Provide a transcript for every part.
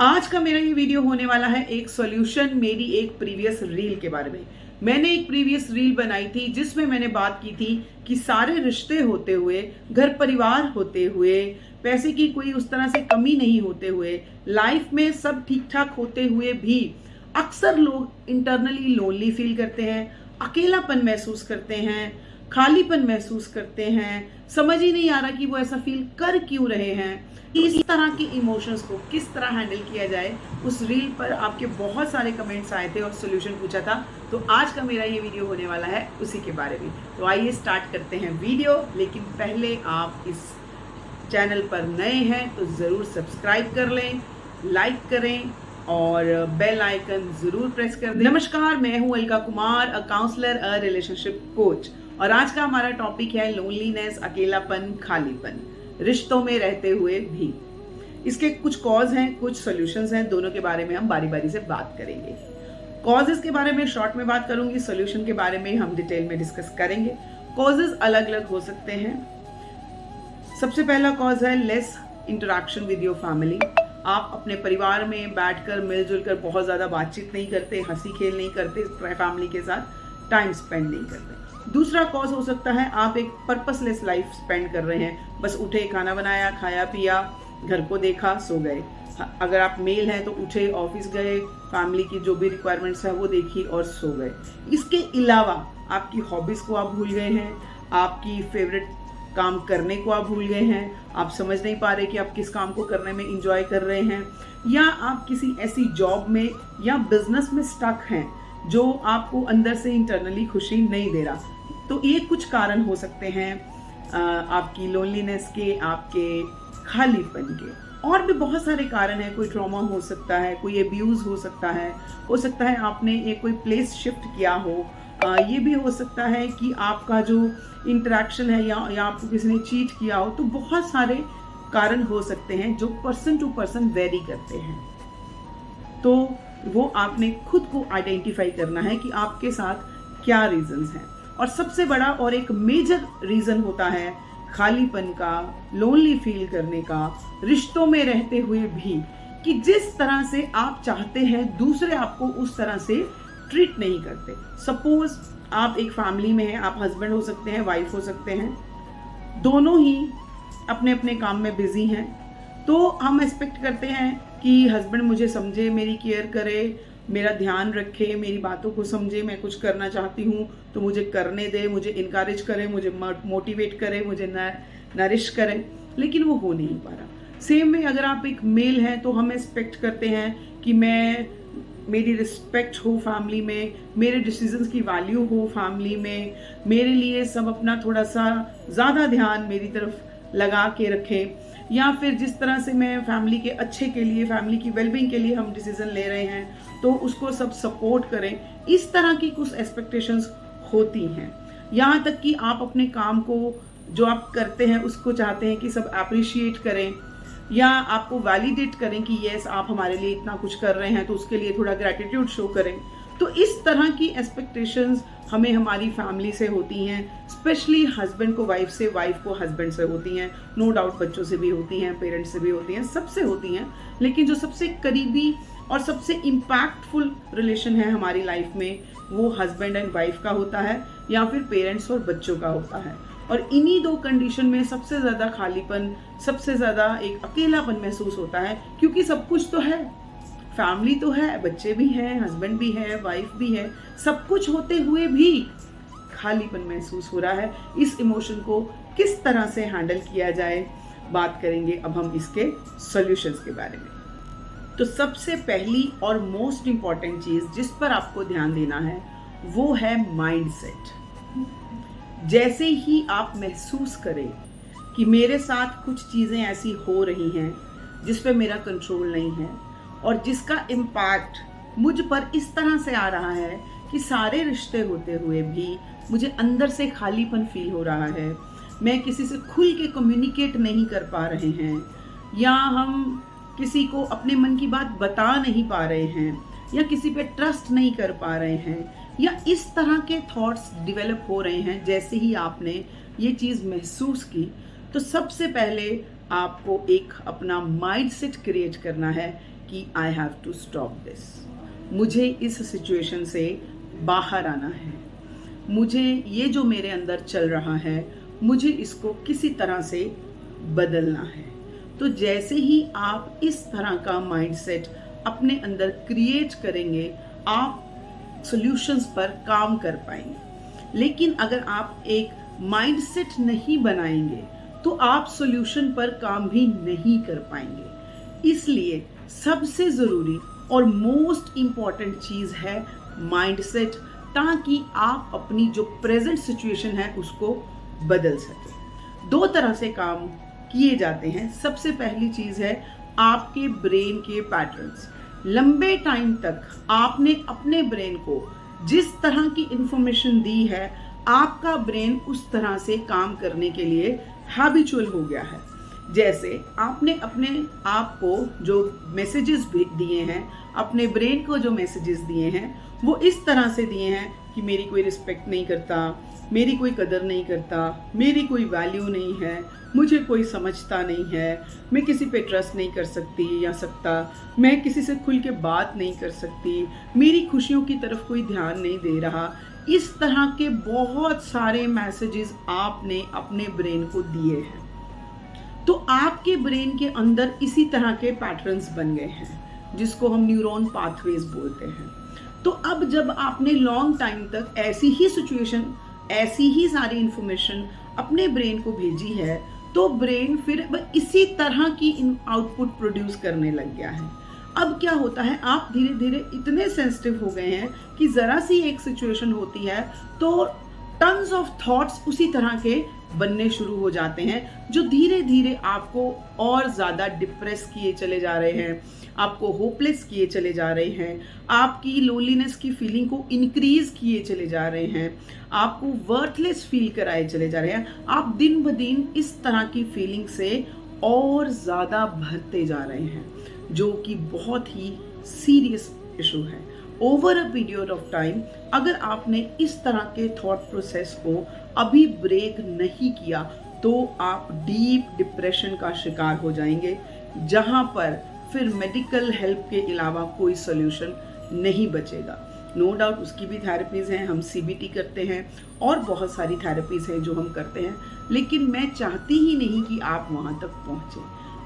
आज का मेरा ये वीडियो होने वाला है एक सॉल्यूशन मेरी एक प्रीवियस रील के बारे में। मैंने एक प्रीवियस रील बनाई थी जिसमें मैंने बात की थी कि सारे रिश्ते होते हुए, घर परिवार होते हुए, पैसे की कोई उस तरह से कमी नहीं होते हुए, लाइफ में सब ठीक ठाक होते हुए भी अक्सर लोग इंटरनली लोनली फील करते हैं, अकेलापन महसूस करते हैं, खालीपन महसूस करते हैं। समझ ही नहीं आ रहा कि वो ऐसा फील कर क्यों रहे हैं। इस तरह के इमोशंस को किस तरह हैंडल किया जाए, उस रील पर आपके बहुत सारे कमेंट्स आए थे और सोल्यूशन पूछा था। तो आज का मेरा ये वीडियो होने वाला है उसी के बारे में। तो आइए स्टार्ट करते हैं वीडियो। लेकिन पहले आप इस चैनल पर नए हैं तो ज़रूर सब्सक्राइब कर लें, लाइक करें और बेल आइकन ज़रूर प्रेस कर दें। नमस्कार, मैं हूँ Alka Kumar, a counsellor, a relationship coach. और आज का हमारा टॉपिक है लोनलीनेस, अकेलापन, खालीपन, रिश्तों में रहते हुए भी। इसके कुछ कॉज हैं, कुछ सॉल्यूशंस हैं, दोनों के बारे में हम बारी बारी से बात करेंगे। कॉजेस के बारे में शॉर्ट में बात करूंगी, सॉल्यूशन के बारे में हम डिटेल में डिस्कस करेंगे। कॉजेस अलग अलग हो सकते हैं। सबसे पहला कॉज है less interaction with your family. आप अपने परिवार में बैठकर मिलजुल कर बहुत ज़्यादा बातचीत नहीं करते, हंसी खेल नहीं करते, फैमिली के साथ टाइम स्पेंड नहीं करते। दूसरा कॉज हो सकता है आप एक पर्पसलेस लाइफ स्पेंड कर रहे हैं, बस उठे, खाना बनाया, खाया पिया, घर को देखा, सो गए। अगर आप मेल हैं तो उठे, ऑफिस गए, फैमिली की जो भी रिक्वायरमेंट्स है वो देखी और सो गए। इसके अलावा आपकी हॉबीज को आप भूल गए हैं, आपकी फेवरेट काम करने को आप भूल गए हैं, आप समझ नहीं पा रहे कि आप किस काम को करने में इंजॉय कर रहे हैं, या आप किसी ऐसी जॉब में या बिजनेस में स्टक हैं जो आपको अंदर से इंटरनली खुशी नहीं दे रहा। तो ये कुछ कारण हो सकते हैं आपकी लोनलीनेस के, आपके खालीपन के। और भी बहुत सारे कारण हैं। कोई ट्रॉमा हो सकता है, कोई एब्यूज हो सकता है आपने एक कोई प्लेस शिफ्ट किया हो। ये भी हो सकता है कि आपका जो इंटरेक्शन है या आपको किसी ने चीट किया हो। तो बहुत सारे कारण हो सकते हैं जो पर्सन टू पर्सन वेरी करते हैं। तो वो आपने खुद को आइडेंटिफाई करना है कि आपके साथ क्या रीजंस हैं। और सबसे बड़ा और एक मेजर रीजन होता है खालीपन का, लोनली फील करने का, रिश्तों में रहते हुए भी, कि जिस तरह से आप चाहते हैं दूसरे आपको उस तरह से ट्रीट नहीं करते। सपोज आप एक फैमिली में हैं, आप हस्बैंड हो सकते हैं, वाइफ हो सकते हैं, दोनों ही अपने अपने काम में बिजी हैं। तो हम एक्सपेक्ट करते हैं कि हस्बैंड मुझे समझे, मेरी केयर करे, मेरा ध्यान रखे, मेरी बातों को समझे, मैं कुछ करना चाहती हूँ तो मुझे करने दे, मुझे इनकरेज करे, मुझे मोटिवेट करे, मुझे नरिश करे। लेकिन वो हो नहीं पा रहा। सेम में अगर आप एक मेल हैं तो हम एक्सपेक्ट करते हैं कि मेरी रिस्पेक्ट हो फैमिली में, मेरे डिसीजंस की वैल्यू हो फैमिली में, मेरे लिए सब अपना थोड़ा सा ज़्यादा ध्यान मेरी तरफ लगा के रखें, या फिर जिस तरह से मैं फैमिली के अच्छे के लिए, फैमिली की वेलबींग के लिए हम डिसीजन ले रहे हैं तो उसको सब सपोर्ट करें। इस तरह की कुछ एक्सपेक्टेशंस होती हैं। यहाँ तक कि आप अपने काम को जो आप करते हैं उसको चाहते हैं कि सब अप्रिशिएट करें या आपको वैलिडेट करें कि यस आप हमारे लिए इतना कुछ कर रहे हैं, तो उसके लिए थोड़ा ग्रैटिट्यूड शो करें। तो इस तरह की एक्सपेक्टेशंस हमें हमारी फैमिली से होती हैं, स्पेशली हस्बैंड को वाइफ से, वाइफ को हस्बैंड से होती हैं। नो डाउट बच्चों से भी होती हैं, पेरेंट्स से भी होती हैं, सबसे होती हैं। लेकिन जो सबसे करीबी और सबसे इम्पैक्टफुल रिलेशन है हमारी लाइफ में वो हस्बैंड एंड वाइफ का होता है या फिर पेरेंट्स और बच्चों का होता है। और इन्हीं दो कंडीशन में सबसे ज़्यादा खालीपन, सबसे ज़्यादा एक अकेलापन महसूस होता है, क्योंकि सब कुछ तो है, फैमिली तो है, बच्चे भी हैं, हस्बैंड भी है, वाइफ भी है, सब कुछ होते हुए भी खालीपन महसूस हो रहा है। इस इमोशन को किस तरह से हैंडल किया जाए, बात करेंगे अब हम इसके सॉल्यूशंस के बारे में। तो सबसे पहली और मोस्ट इंपॉर्टेंट चीज़ जिस पर आपको ध्यान देना है वो है माइंडसेट। जैसे ही आप महसूस करें कि मेरे साथ कुछ चीज़ें ऐसी हो रही हैं जिस पे मेरा कंट्रोल नहीं है और जिसका इम्पैक्ट मुझ पर इस तरह से आ रहा है कि सारे रिश्ते होते हुए भी मुझे अंदर से खालीपन फील हो रहा है, मैं किसी से खुल के कम्युनिकेट नहीं कर पा रहे हैं, या हम किसी को अपने मन की बात बता नहीं पा रहे हैं, या किसी पे ट्रस्ट नहीं कर पा रहे हैं, या इस तरह के थॉट्स डेवलप हो रहे हैं। जैसे ही आपने ये चीज़ महसूस की तो सबसे पहले आपको एक अपना माइंडसेट क्रिएट करना है कि I have to stop this, मुझे इस सिचुएशन से बाहर आना है, मुझे ये जो मेरे अंदर चल रहा है मुझे इसको किसी तरह से बदलना है। तो जैसे ही आप इस तरह का माइंडसेट अपने अंदर क्रिएट करेंगे आप सॉल्यूशंस पर काम कर पाएंगे। लेकिन अगर आप एक माइंडसेट नहीं बनाएंगे तो आप सॉल्यूशन पर काम भी नहीं कर पाएंगे। इसलिए सबसे ज़रूरी और मोस्ट इम्पॉर्टेंट चीज़ है माइंडसेट, ताकि आप अपनी जो प्रेजेंट सिचुएशन है उसको बदल सकें। दो तरह से काम किए जाते हैं। सबसे पहली चीज़ है आपके ब्रेन के पैटर्न्स। लंबे टाइम तक आपने अपने ब्रेन को जिस तरह की इंफॉर्मेशन दी है आपका ब्रेन उस तरह से काम करने के लिए हैबिचुअल हो गया है। जैसे आपने अपने आप को जो मैसेजेस दिए हैं, अपने ब्रेन को जो मैसेजेस दिए हैं वो इस तरह से दिए हैं कि मेरी कोई रिस्पेक्ट नहीं करता, मेरी कोई कदर नहीं करता, मेरी कोई वैल्यू नहीं है, मुझे कोई समझता नहीं है, मैं किसी पे ट्रस्ट नहीं कर सकती या सकता, मैं किसी से खुल के बात नहीं कर सकती, मेरी खुशियों की तरफ कोई ध्यान नहीं दे रहा। इस तरह के बहुत सारे मैसेजेस आपने अपने ब्रेन को दिए हैं। तो आपके ब्रेन के अंदर इसी तरह के पैटर्न्स बन गए हैं जिसको हम न्यूरॉन पाथवेज बोलते हैं। तो अब जब आपने लॉन्ग टाइम तक ऐसी ही सिचुएशन, ऐसी ही सारी इंफॉर्मेशन अपने ब्रेन को भेजी है तो ब्रेन फिर इसी तरह की आउटपुट प्रोड्यूस करने लग गया है। अब क्या होता है, आप धीरे धीरे इतने सेंसिटिव हो गए हैं कि ज़रा सी एक सिचुएशन होती है तो टन्स ऑफ थॉट्स उसी तरह के बनने शुरू हो जाते हैं जो धीरे धीरे आपको और ज़्यादा डिप्रेस किए चले जा रहे हैं, आपको होपलेस किए चले जा रहे हैं, आपकी लोनलीनेस की फीलिंग को इंक्रीज किए चले जा रहे हैं, आपको वर्थलेस फील कराए चले जा रहे हैं। आप दिन ब दिन इस तरह की फीलिंग से और ज़्यादा भरते जा रहे हैं जो कि बहुत ही सीरियस इशू है। Over a period of time अगर आपने इस तरह के थॉट प्रोसेस को अभी ब्रेक नहीं किया तो आप डीप डिप्रेशन का शिकार हो जाएंगे, जहां पर फिर मेडिकल हेल्प के अलावा कोई सोल्यूशन नहीं बचेगा। नो डाउट उसकी भी थेरेपीज़ हैं, हम CBT करते हैं और बहुत सारी थेरेपीज़ हैं जो हम करते हैं, लेकिन मैं चाहती ही नहीं कि आप वहां तक पहुंचे।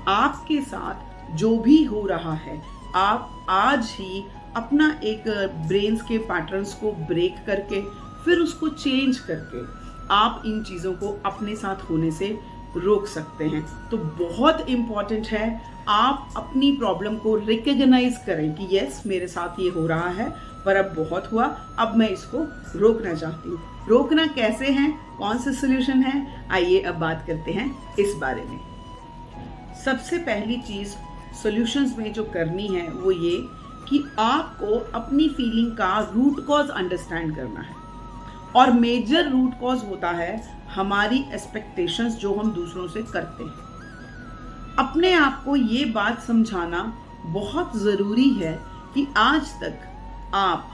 आपके साथ जो भी हो रहा है आप आज ही अपना एक ब्रेन्स के पैटर्न्स को ब्रेक करके फिर उसको चेंज करके आप इन चीज़ों को अपने साथ होने से रोक सकते हैं। तो बहुत इम्पॉर्टेंट है आप अपनी प्रॉब्लम को रिकग्नाइज करें कि यस मेरे साथ ये हो रहा है पर अब बहुत हुआ, अब मैं इसको रोकना चाहती हूँ। रोकना कैसे है, कौन से सोल्यूशन है, आइए अब बात करते हैं इस बारे में। सबसे पहली चीज़ सॉल्यूशंस में जो करनी है वो ये कि आपको अपनी फीलिंग का रूट कॉज अंडरस्टैंड करना है। और मेजर रूट कॉज होता है हमारी एक्सपेक्टेशंस जो हम दूसरों से करते हैं। अपने आप को ये बात समझाना बहुत ज़रूरी है कि आज तक आप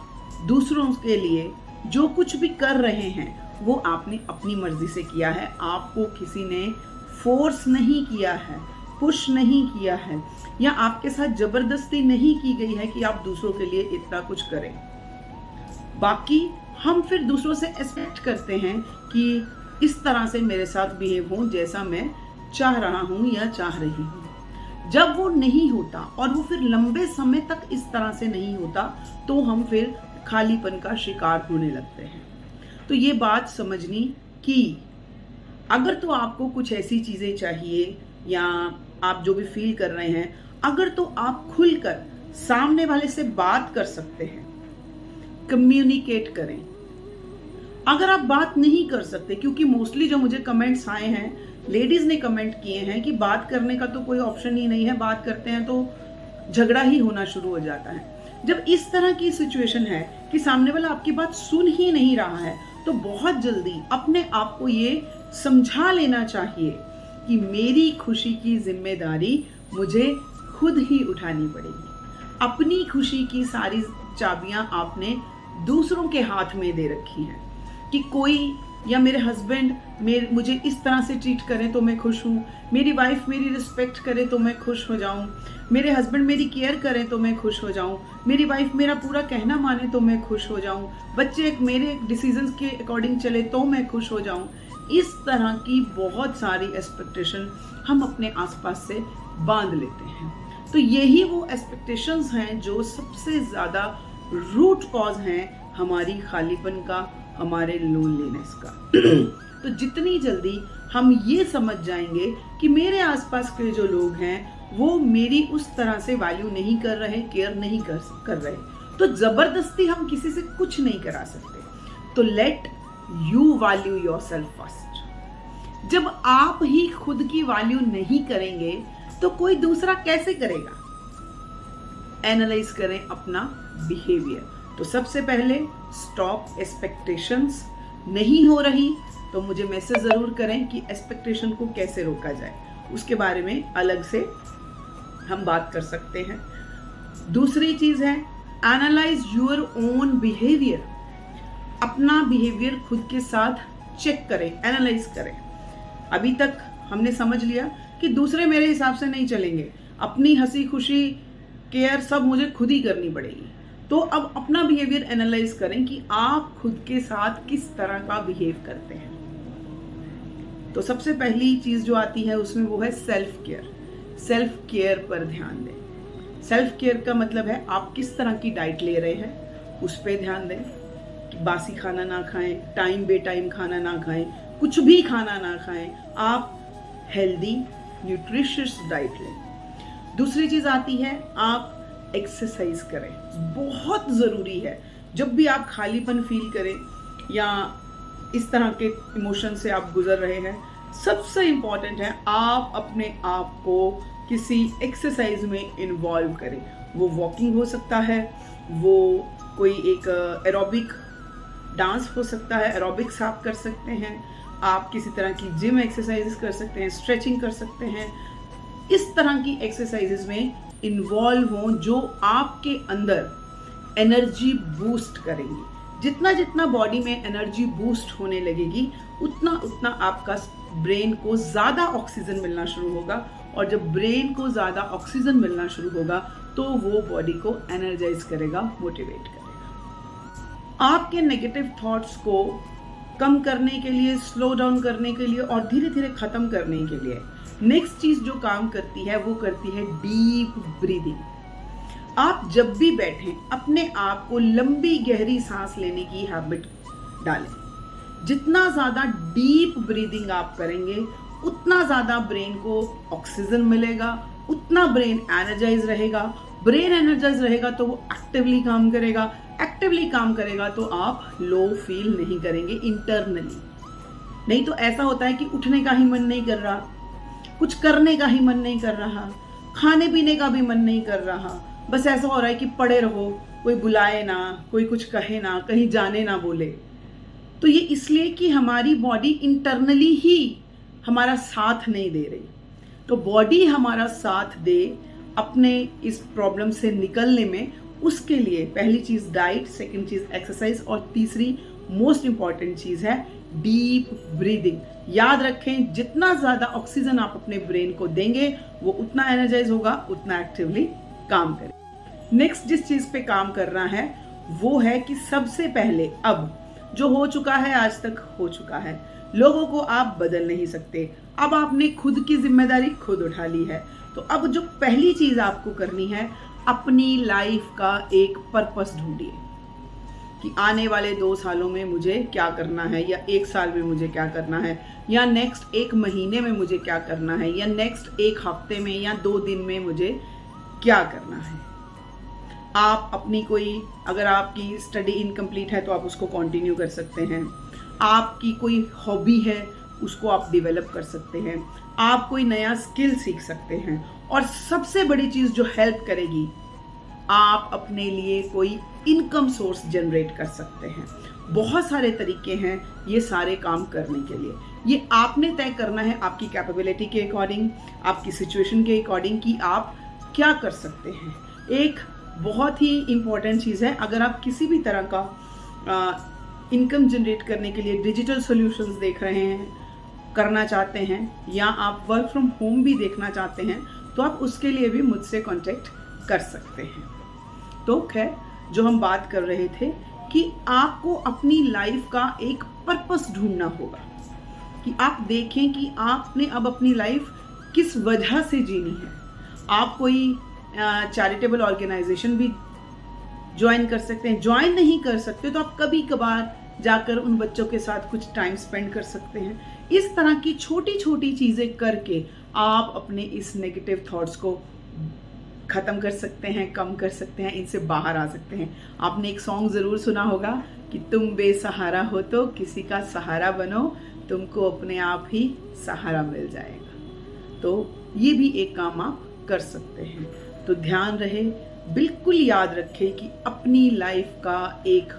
दूसरों के लिए जो कुछ भी कर रहे हैं वो आपने अपनी मर्जी से किया है, आपको किसी ने फोर्स नहीं किया है, पुश नहीं किया है या आपके साथ जबरदस्ती नहीं की गई है कि आप दूसरों के लिए इतना कुछ करें। बाकी हम फिर दूसरों से एक्सपेक्ट करते हैं कि इस तरह से मेरे साथ बिहेव हो जैसा मैं चाह रहा हूँ या चाह रही हूँ। जब वो नहीं होता और वो फिर लंबे समय तक इस तरह से नहीं होता तो हम फिर खालीपन का शिकार होने लगते हैं। तो ये बात समझनी कि अगर तो आपको कुछ ऐसी चीज़ें चाहिए या आप जो भी फील कर रहे हैं, अगर तो आप खुलकर सामने वाले से बात कर सकते हैं, कम्युनिकेट करें। अगर आप बात नहीं कर सकते, क्योंकि मोस्टली जो मुझे कमेंट्स आए हैं, लेडीज ने कमेंट किए हैं कि बात करने का तो कोई ऑप्शन ही नहीं है, बात करते हैं तो झगड़ा ही होना शुरू हो जाता है। जब इस तरह की सिचुएशन है कि सामने वाला आपकी बात सुन ही नहीं रहा है तो बहुत जल्दी अपने आप को ये समझा लेना चाहिए कि मेरी खुशी की जिम्मेदारी मुझे खुद ही उठानी पड़ेगी। अपनी खुशी की सारी चाबियां आपने दूसरों के हाथ में दे रखी हैं कि कोई या मेरे हस्बैंड मुझे इस तरह से ट्रीट करें तो मैं खुश हूँ, मेरी वाइफ मेरी रिस्पेक्ट करे तो मैं खुश हो जाऊँ, मेरे हस्बैंड मेरी केयर करें तो मैं खुश हो जाऊँ, मेरी वाइफ मेरा पूरा कहना माने तो मैं खुश हो जाऊँ, बच्चे मेरे डिसीजंस के अकॉर्डिंग चले तो मैं खुश हो जाऊँ। इस तरह की बहुत सारी एक्सपेक्टेशन हम अपने आसपास से बांध लेते हैं। तो यही वो एक्सपेक्टेशंस हैं जो सबसे ज़्यादा रूट कॉज हैं हमारी खालीपन का, हमारे लोनलीनेस का। तो जितनी जल्दी हम ये समझ जाएंगे कि मेरे आसपास के जो लोग हैं वो मेरी उस तरह से वैल्यू नहीं कर रहे, केयर नहीं कर रहे, तो जबरदस्ती हम किसी से कुछ नहीं करा सकते। तो let you value yourself first. जब आप ही खुद की वैल्यू नहीं करेंगे तो कोई दूसरा कैसे करेगा? एनालाइज करें अपना बिहेवियर। तो सबसे पहले स्टॉप एक्सपेक्टेशंस। नहीं हो रही तो मुझे मैसेज जरूर करें कि एक्सपेक्टेशन को कैसे रोका जाए, उसके बारे में अलग से हम बात कर सकते हैं। दूसरी चीज है एनालाइज योर ओन बिहेवियर। अपना बिहेवियर खुद के साथ चेक करें, एनालाइज करें। अभी तक हमने समझ लिया कि दूसरे मेरे हिसाब से नहीं चलेंगे, अपनी हंसी खुशी केयर सब मुझे खुद ही करनी पड़ेगी। तो अब अपना बिहेवियर एनालाइज करें कि आप खुद के साथ किस तरह का बिहेव करते हैं। तो सबसे पहली चीज जो आती है उसमें वो है सेल्फ केयर। सेल्फ केयर पर ध्यान दें। सेल्फ केयर का मतलब है आप किस तरह की डाइट ले रहे हैं, उस पर ध्यान दें कि बासी खाना ना खाएं, टाइम बे टाइम खाना ना खाएं, कुछ भी खाना ना खाएं, आप हेल्दी न्यूट्रिशियस डाइट लें। दूसरी चीज आती है आप एक्सरसाइज करें, बहुत जरूरी है। जब भी आप खालीपन फील करें या इस तरह के इमोशन से आप गुजर रहे हैं, सबसे इंपॉर्टेंट है आप अपने आप को किसी एक्सरसाइज में इन्वॉल्व करें। वो वॉकिंग हो सकता है, वो कोई एक एरोबिक डांस हो सकता है, एरोबिक्स आप कर सकते हैं, आप किसी तरह की जिम एक्सरसाइज कर सकते हैं, स्ट्रेचिंग कर सकते हैं। इस तरह की एक्सरसाइजेज में इन्वॉल्व हों जो आपके अंदर एनर्जी बूस्ट करेंगी। जितना जितना बॉडी में एनर्जी बूस्ट होने लगेगी उतना उतना आपका ब्रेन को ज़्यादा ऑक्सीजन मिलना शुरू होगा, और जब ब्रेन को ज़्यादा ऑक्सीजन मिलना शुरू होगा तो वो बॉडी को एनर्जाइज करेगा, मोटिवेट करेगा। आपके नेगेटिव थॉट्स को कम करने के लिए, स्लो डाउन करने के लिए और धीरे धीरे खत्म करने के लिए नेक्स्ट चीज जो काम करती है वो करती है डीप ब्रीदिंग। आप जब भी बैठें अपने आप को लंबी गहरी सांस लेने की हैबिट डालें। जितना ज्यादा डीप ब्रीदिंग आप करेंगे उतना ज्यादा ब्रेन को ऑक्सीजन मिलेगा, उतना ब्रेन एनर्जाइज रहेगा। ब्रेन एनर्जाइज रहेगा तो वो एक्टिवली काम करेगा, एक्टिवली काम करेगा तो आप लो फील नहीं करेंगे इंटरनली। नहीं तो ऐसा होता है कि उठने का ही मन नहीं कर रहा, कुछ करने का ही मन नहीं कर रहा, खाने पीने का भी मन नहीं कर रहा, बस ऐसा हो रहा है कि पड़े रहो, कोई बुलाए ना, कोई कुछ कहे ना, कहीं जाने ना बोले। तो ये इसलिए कि हमारी बॉडी इंटरनली ही हमारा साथ नहीं दे रही। तो बॉडी हमारा साथ दे अपने इस प्रॉब्लम से निकलने में, उसके लिए पहली चीज डाइट, सेकंड चीज एक्सरसाइज और तीसरी मोस्ट इंपॉर्टेंट चीज है डीप ब्रीदिंग। याद रखें जितना ज्यादा ऑक्सीजन आप अपने ब्रेन को देंगे वो उतना एनर्जाइज होगा, उतना एक्टिवली काम करें। नेक्स्ट जिस चीज पे काम करना है वो है कि सबसे पहले अब जो हो चुका है, आज तक हो चुका है, लोगों को आप बदल नहीं सकते। अब आपने खुद की जिम्मेदारी खुद उठा ली है। तो अब जो पहली चीज आपको करनी है, अपनी लाइफ का एक पर्पस ढूंढिए कि आने वाले 2 सालों में मुझे क्या करना है, या 1 साल में मुझे क्या करना है, या नेक्स्ट 1 महीने में मुझे क्या करना है, या नेक्स्ट 1 हफ्ते में या 2 दिन में मुझे क्या करना है। आप अपनी कोई, अगर आपकी स्टडी इनकम्प्लीट है तो आप उसको कंटिन्यू कर सकते हैं। आपकी कोई हॉबी है उसको आप डेवलप कर सकते हैं। आप कोई नया स्किल सीख सकते हैं। और सबसे बड़ी चीज जो हेल्प करेगी, आप अपने लिए कोई इनकम सोर्स जनरेट कर सकते हैं। बहुत सारे तरीके हैं ये सारे काम करने के लिए। ये आपने तय करना है आपकी कैपेबिलिटी के अकॉर्डिंग, आपकी सिचुएशन के अकॉर्डिंग कि आप क्या कर सकते हैं। एक बहुत ही इंपॉर्टेंट चीज़ है, अगर आप किसी भी तरह का इनकम जनरेट करने के लिए डिजिटल सॉल्यूशंस देख रहे हैं, करना चाहते हैं, या आप वर्क फ्रॉम होम भी देखना चाहते हैं, तो आप उसके लिए भी मुझसे कांटेक्ट कर सकते हैं। तो खैर, जो हम बात कर रहे थे कि आपको अपनी लाइफ का एक पर्पस ढूंढना होगा, कि आप देखें कि आपने अब अपनी लाइफ किस वजह से जीनी है। आप कोई चैरिटेबल ऑर्गेनाइजेशन भी ज्वाइन कर सकते हैं। ज्वाइन नहीं कर सकते तो आप कभी कभार जाकर उन बच्चों के साथ कुछ टाइम स्पेंड कर सकते हैं। इस तरह की छोटी छोटी चीज़ें करके आप अपने इस नेगेटिव थॉट्स को ख़त्म कर सकते हैं, कम कर सकते हैं, इनसे बाहर आ सकते हैं। आपने एक सॉन्ग ज़रूर सुना होगा कि तुम बेसहारा हो तो किसी का सहारा बनो, तुमको अपने आप ही सहारा मिल जाएगा। तो ये भी एक काम आप कर सकते हैं। तो ध्यान रहे, बिल्कुल याद रखें कि अपनी लाइफ का एक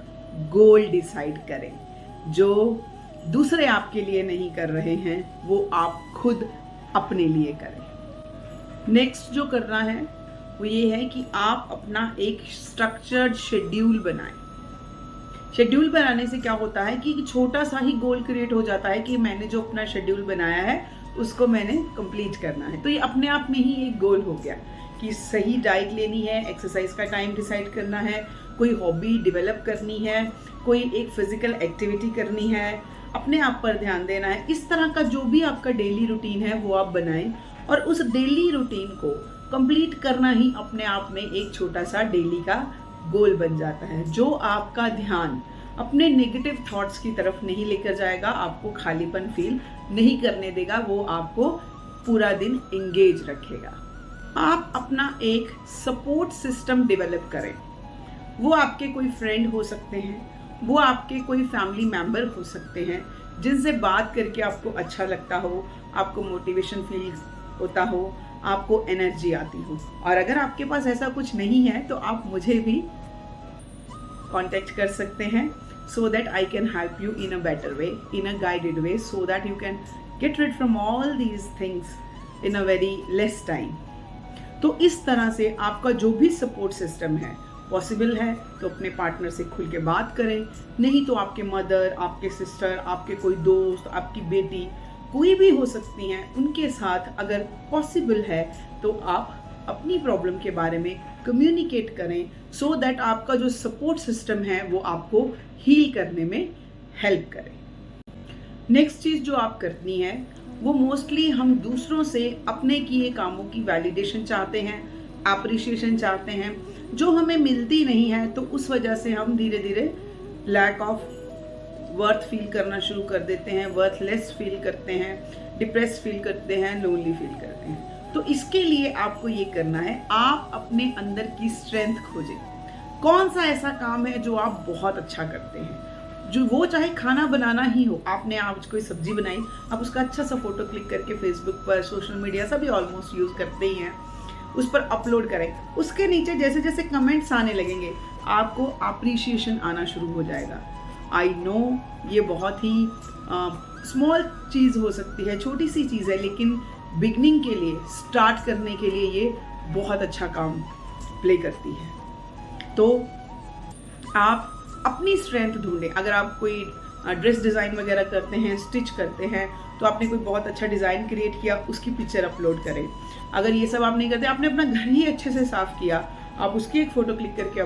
गोल डिसाइड करें। जो दूसरे आपके लिए नहीं कर रहे हैं वो आप खुद अपने लिए करें। नेक्स्ट जो करना है वो ये है कि आप अपना एक स्ट्रक्चर्ड शेड्यूल बनाएं। शेड्यूल बनाने से क्या होता है कि छोटा सा ही गोल क्रिएट हो जाता है कि मैंने जो अपना शेड्यूल बनाया है उसको मैंने कंप्लीट करना है। तो ये अपने आप में ही एक गोल हो गया कि सही डाइट लेनी है, एक्सरसाइज का टाइम डिसाइड करना है, कोई हॉबी डेवलप करनी है, कोई एक फिजिकल एक्टिविटी करनी है, अपने आप पर ध्यान देना है। इस तरह का जो भी आपका डेली रूटीन है वो आप बनाएं, और उस डेली रूटीन को कंप्लीट करना ही अपने आप में एक छोटा सा डेली का गोल बन जाता है, जो आपका ध्यान अपने नेगेटिव थॉट्स की तरफ नहीं लेकर जाएगा, आपको खालीपन फील नहीं करने देगा, वो आपको पूरा दिन एंगेज रखेगा। आप अपना एक सपोर्ट सिस्टम डेवलप करें। वो आपके कोई फ्रेंड हो सकते हैं, वो आपके कोई फैमिली मेंबर हो सकते हैं, जिनसे बात करके आपको अच्छा लगता हो, आपको मोटिवेशन फील होता हो, आपको एनर्जी आती हो। और अगर आपके पास ऐसा कुछ नहीं है तो आप मुझे भी कांटेक्ट कर सकते हैं, so that I can help you in a better way, in a guided way, so that you can get rid from all these things in a very less time. तो इस तरह से आपका जो भी सपोर्ट सिस्टम है, possible है तो अपने पार्टनर से खुल के बात करें, नहीं तो आपके मदर, आपके सिस्टर, आपके कोई दोस्त, आपकी बेटी, कोई भी हो सकती हैं, उनके साथ अगर पॉसिबल है तो आप अपनी प्रॉब्लम के बारे में कम्युनिकेट करें, सो दैट आपका जो सपोर्ट सिस्टम है वो आपको हील करने में हेल्प करे। नेक्स्ट चीज़ जो आप करनी है वो मोस्टली हम दूसरों से अपने किए कामों की वैलिडेशन चाहते हैं, अप्रिशिएशन चाहते हैं, जो हमें मिलती नहीं है, तो उस वजह से हम धीरे धीरे लैक ऑफ वर्थ फील करना शुरू कर देते हैं, वर्थलेस फील करते हैं, डिप्रेस फील करते हैं, लोनली फील करते हैं। तो इसके लिए आपको ये करना है, आप अपने अंदर की स्ट्रेंथ खोजें। कौन सा ऐसा काम है जो आप बहुत अच्छा करते हैं, जो वो चाहे खाना बनाना ही हो, आपने आज कोई सब्जी बनाई, आप उसका अच्छा सा फोटो क्लिक करके फेसबुक पर, सोशल मीडिया सभी ऑलमोस्ट यूज करते ही हैं, उस पर अपलोड करें। उसके नीचे जैसे जैसे कमेंट्स आने लगेंगे आपको अप्रिशिएशन आना शुरू हो जाएगा। आई नो ये बहुत ही स्मॉल चीज़ हो सकती है, छोटी सी चीज़ है, लेकिन बिगनिंग के लिए, स्टार्ट करने के लिए ये बहुत अच्छा काम प्ले करती है। तो आप अपनी स्ट्रेंथ ढूंढें। अगर आप कोई ड्रेस डिज़ाइन वगैरह करते हैं, स्टिच करते हैं, तो आपने कोई बहुत अच्छा डिज़ाइन क्रिएट किया, उसकी पिक्चर अपलोड करें। अगर ये सब आप नहीं करते, आपने अपना घर ही अच्छे से साफ किया, आप उसकी एक फ़ोटो क्लिक करके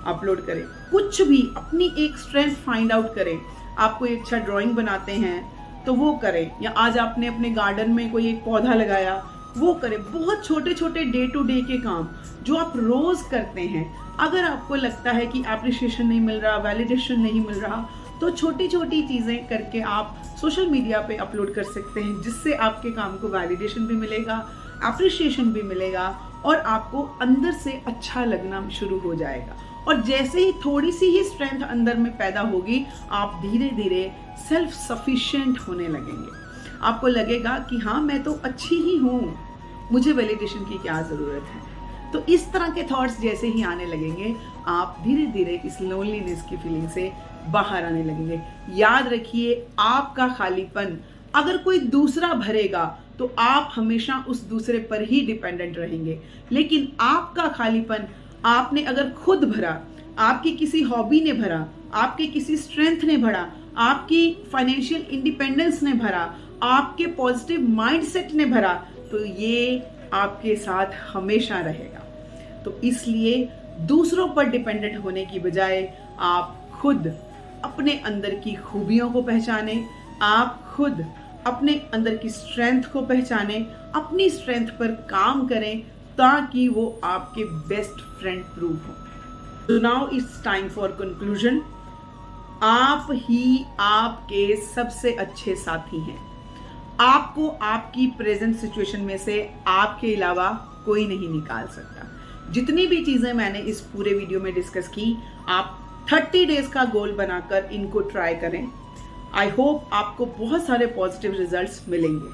अपलोड करें। कुछ भी अपनी एक स्ट्रेंथ फाइंड आउट करें। आप कोई अच्छा ड्राइंग बनाते हैं तो वो करें, या आज आपने अपने गार्डन में कोई एक पौधा लगाया, वो करें। बहुत छोटे छोटे डे टू डे के काम जो आप रोज करते हैं, अगर आपको लगता है कि एप्रिशिएशन नहीं मिल रहा, वैलिडेशन नहीं मिल रहा, तो छोटी छोटी चीज़ें करके आप सोशल मीडिया पे अपलोड कर सकते हैं, जिससे आपके काम को वैलिडेशन भी मिलेगा, एप्रिशिएशन भी मिलेगा, और आपको अंदर से अच्छा लगना शुरू हो जाएगा। और जैसे ही थोड़ी सी ही स्ट्रेंथ अंदर में पैदा होगी, आप धीरे धीरे सेल्फ सफिशिएंट होने लगेंगे। आपको लगेगा कि हाँ, मैं तो अच्छी ही हूँ, मुझे वैलिडेशन की क्या ज़रूरत है। तो इस तरह के थॉट्स जैसे ही आने लगेंगे, आप धीरे धीरे इस लोनलीनेस की फीलिंग से बाहर आने लगेंगे। याद रखिए, आपका खालीपन अगर कोई दूसरा भरेगा तो आप हमेशा उस दूसरे पर ही डिपेंडेंट रहेंगे, लेकिन आपका खालीपन आपने अगर खुद भरा आपकी किसी हॉबी ने भरा, आपके किसी स्ट्रेंथ ने भरा, आपकी फाइनेंशियल इंडिपेंडेंस ने भरा, आपके पॉजिटिव माइंडसेट ने भरा, तो ये आपके साथ हमेशा रहेगा। तो इसलिए दूसरों पर डिपेंडेंट होने की बजाय आप खुद अपने अंदर की खूबियों को पहचानें, आप खुद अपने अंदर की स्ट्रेंथ को पहचानें, अपनी स्ट्रेंथ पर काम करें ताकि वो आपके बेस्ट फ्रेंड प्रूव हो। So now it's time for conclusion. आप ही आपके सबसे अच्छे साथी हैं। आपको आपकी प्रेजेंट सिचुएशन में से आपके अलावा कोई नहीं निकाल सकता। जितनी भी चीजें मैंने इस पूरे वीडियो में डिस्कस की, आप 30 डेज का गोल बनाकर इनको ट्राई करें। आई होप आपको बहुत सारे पॉजिटिव रिजल्ट्स मिलेंगे।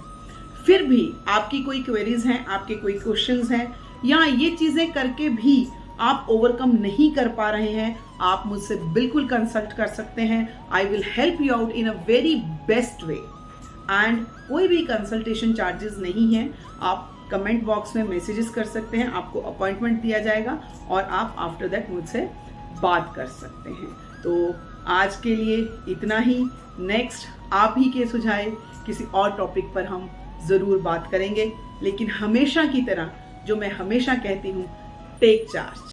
फिर भी आपकी कोई क्वेरीज हैं, आपके कोई क्वेश्चंस हैं, या ये चीजें करके भी आप ओवरकम नहीं कर पा रहे हैं, आप मुझसे बिल्कुल कंसल्ट कर सकते हैं। I will help you out in a very best way and कोई भी कंसल्टेशन चार्जेस नहीं है। आप कमेंट बॉक्स में मैसेजेस कर सकते हैं, आपको अपॉइंटमेंट दिया जाएगा और आप आफ्टर दैट मुझसे बात कर सकते हैं। तो आज के लिए इतना ही। नेक्स्ट आप ही के सुझाए किसी और टॉपिक पर हम ज़रूर बात करेंगे, लेकिन हमेशा की तरह जो मैं हमेशा कहती हूँ, टेक चार्ज।